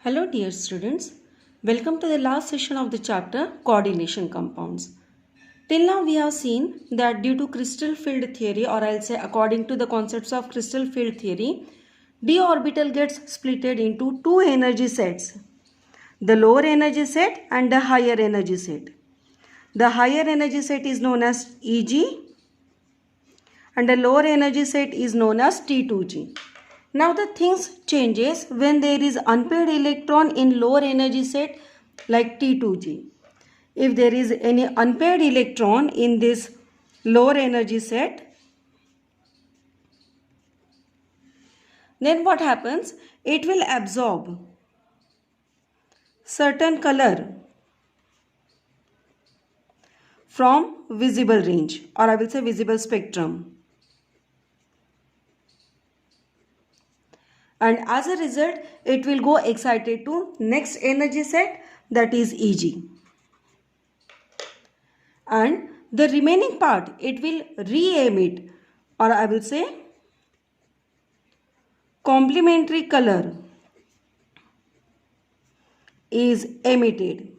Hello dear students, welcome to the last session of the chapter Coordination Compounds. Till now we have seen that due to crystal field theory, or I'll say according to the concepts of crystal field theory, d orbital gets splitted into two energy sets, the lower energy set and the higher energy set. The higher energy set is known as Eg and the lower energy set is known as T2G. Now the things changes when there is unpaired electron in lower energy set like T2G. If there is any unpaired electron in this lower energy set, then what happens? It will absorb certain color from visible range, or I will say visible spectrum. And as a result, it will go excited to next energy set, that is Eg. And the remaining part, it will re-emit, or I will say complementary color is emitted.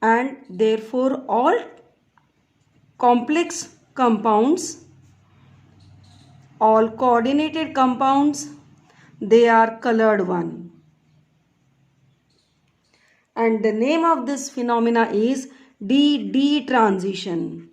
And therefore all complex compounds, all coordinated compounds, they are colored one. And the name of this phenomena is D transition.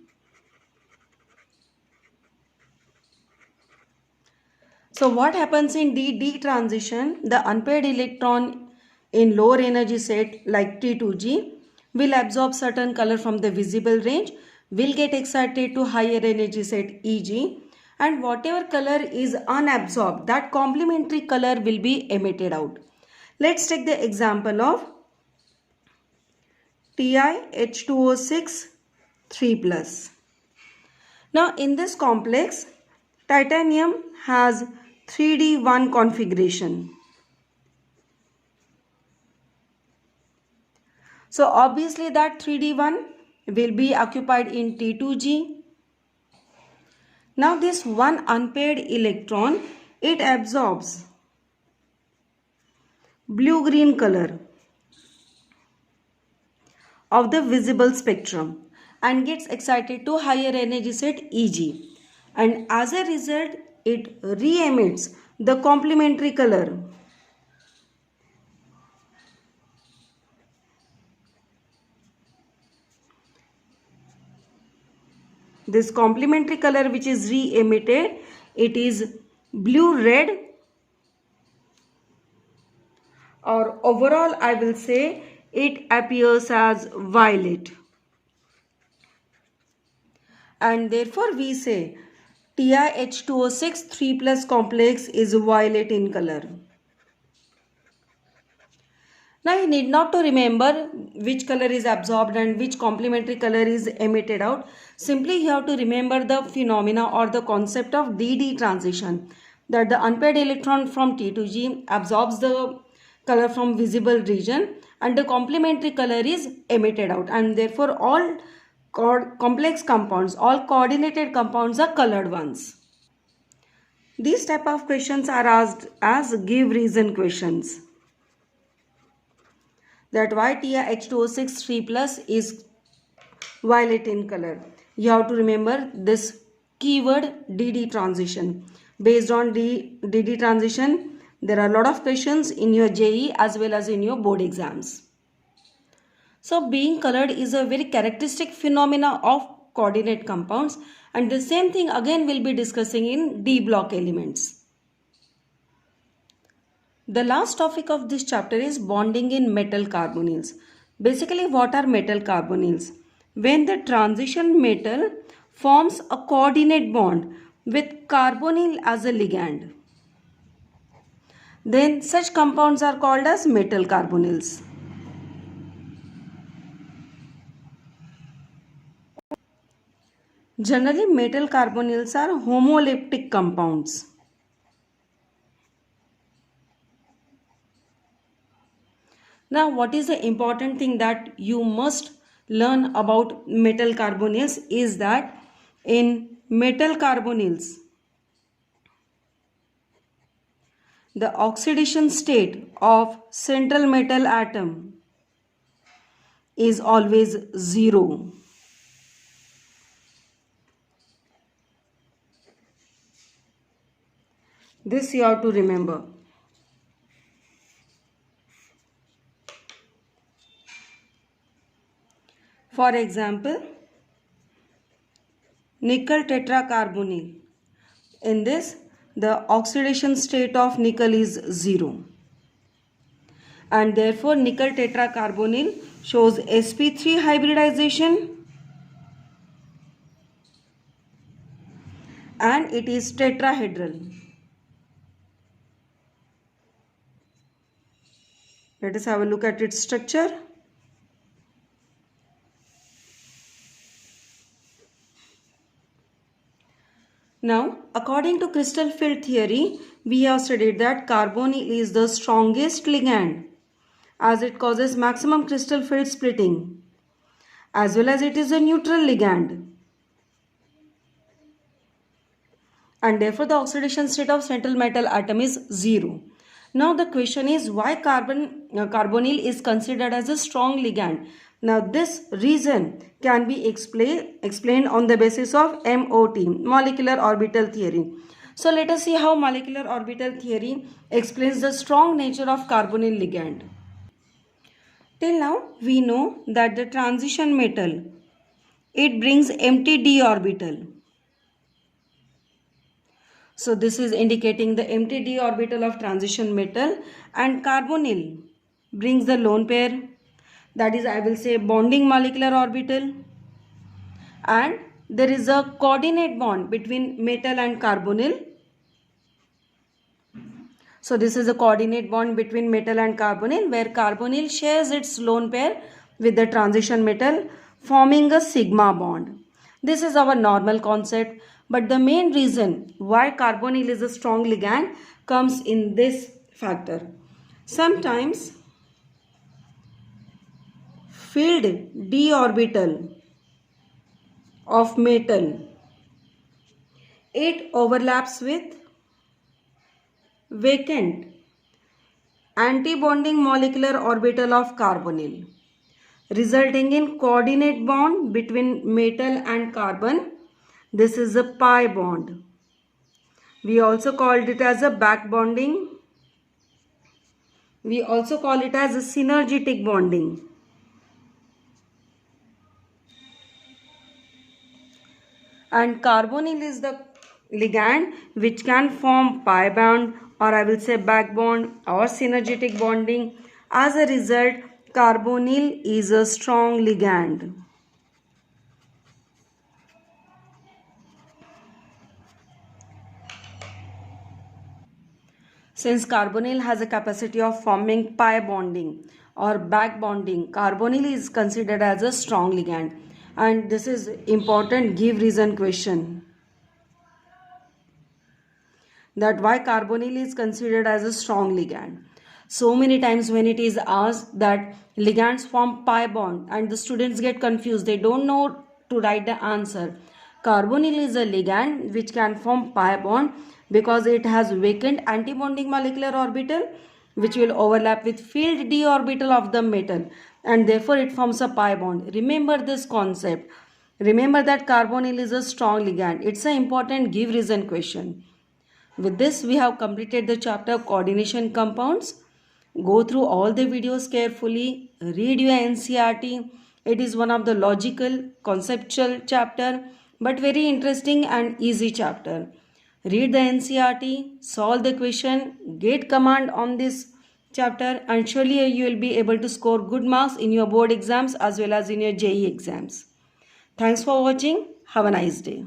So what happens in D transition? The unpaired electron in lower energy set like T2G will absorb certain color from the visible range, will get excited to higher energy set Eg, and whatever color is unabsorbed, that complementary color will be emitted out. Let's take the example of TiH2O6 3+. Now in this complex, titanium has 3D1 configuration. So obviously that 3D1 will be occupied in T2G. Now this one unpaired electron, it absorbs blue-green color of the visible spectrum and gets excited to higher energy set Eg. And as a result, it re-emits the complementary color. This complementary color which is re-emitted, it is blue-red, or overall I will say it appears as violet. And therefore we say TiH2O6 3+ complex is violet in color. Now you need not to remember which color is absorbed and which complementary color is emitted out. Simply you have to remember the phenomena or the concept of D transition, that the unpaired electron from T2G absorbs the color from visible region and the complementary color is emitted out, and therefore all complex compounds, all coordinated compounds are colored ones. These type of questions are asked as give reason questions. That why TiH2O6 3+ is violet in color. You have to remember this keyword DD transition. Based on DD transition, there are a lot of questions in your JE as well as in your board exams. So being colored is a very characteristic phenomena of coordinate compounds, and the same thing again we'll be discussing in D block elements. The last topic of this chapter is bonding in metal carbonyls. Basically, what are metal carbonyls? When the transition metal forms a coordinate bond with carbonyl as a ligand, then such compounds are called as metal carbonyls. Generally, metal carbonyls are homoleptic compounds. Now, what is the important thing that you must learn about metal carbonyls is that in metal carbonyls, the oxidation state of central metal atom is always 0. This you have to remember. For example, nickel tetracarbonyl. In this, the oxidation state of nickel is 0. And therefore, nickel tetracarbonyl shows sp3 hybridization and it is tetrahedral. Let us have a look at its structure. Now, according to crystal field theory, we have studied that carbonyl is the strongest ligand as it causes maximum crystal field splitting, as well as it is a neutral ligand. And therefore, the oxidation state of central metal atom is 0. Now, the question is why carbonyl is considered as a strong ligand. Now, this reason can be explained on the basis of MOT, molecular orbital theory. So, let us see how molecular orbital theory explains the strong nature of carbonyl ligand. Till now, we know that the transition metal, it brings empty d orbital. So, this is indicating the empty d orbital of transition metal, and carbonyl brings the lone pair. That is, I will say, bonding molecular orbital, and there is a coordinate bond between metal and carbonyl. So this is a coordinate bond between metal and carbonyl, where carbonyl shares its lone pair with the transition metal, forming a sigma bond. This is our normal concept, but the main reason why carbonyl is a strong ligand comes in this factor. Sometimes filled d orbital of metal, it overlaps with vacant antibonding molecular orbital of carbonyl, resulting in coordinate bond between metal and carbon. This is a pi bond. We also called it as a back bonding. We also call it as a synergetic bonding. And carbonyl is the ligand which can form pi bond, or I will say back bond, or synergetic bonding. As a result, carbonyl is a strong ligand. Since carbonyl has a capacity of forming pi bonding or back bonding, carbonyl is considered as a strong ligand. And this is important give reason question, that why carbonyl is considered as a strong ligand. So many times when it is asked that ligands form pi bond and the students get confused, they don't know to write the answer. Carbonyl is a ligand which can form pi bond because it has vacant antibonding molecular orbital which will overlap with filled d orbital of the metal, and therefore it forms a pi bond. Remember this concept. Remember that carbonyl is a strong ligand. It's an important give reason question. With this, we have completed the chapter coordination compounds. Go through all the videos carefully. Read your NCERT. It is one of the logical, conceptual chapter, but very interesting and easy chapter. Read the NCERT, solve the question, get command on this chapter, and surely you will be able to score good marks in your board exams as well as in your JEE exams. Thanks for watching. Have a nice day.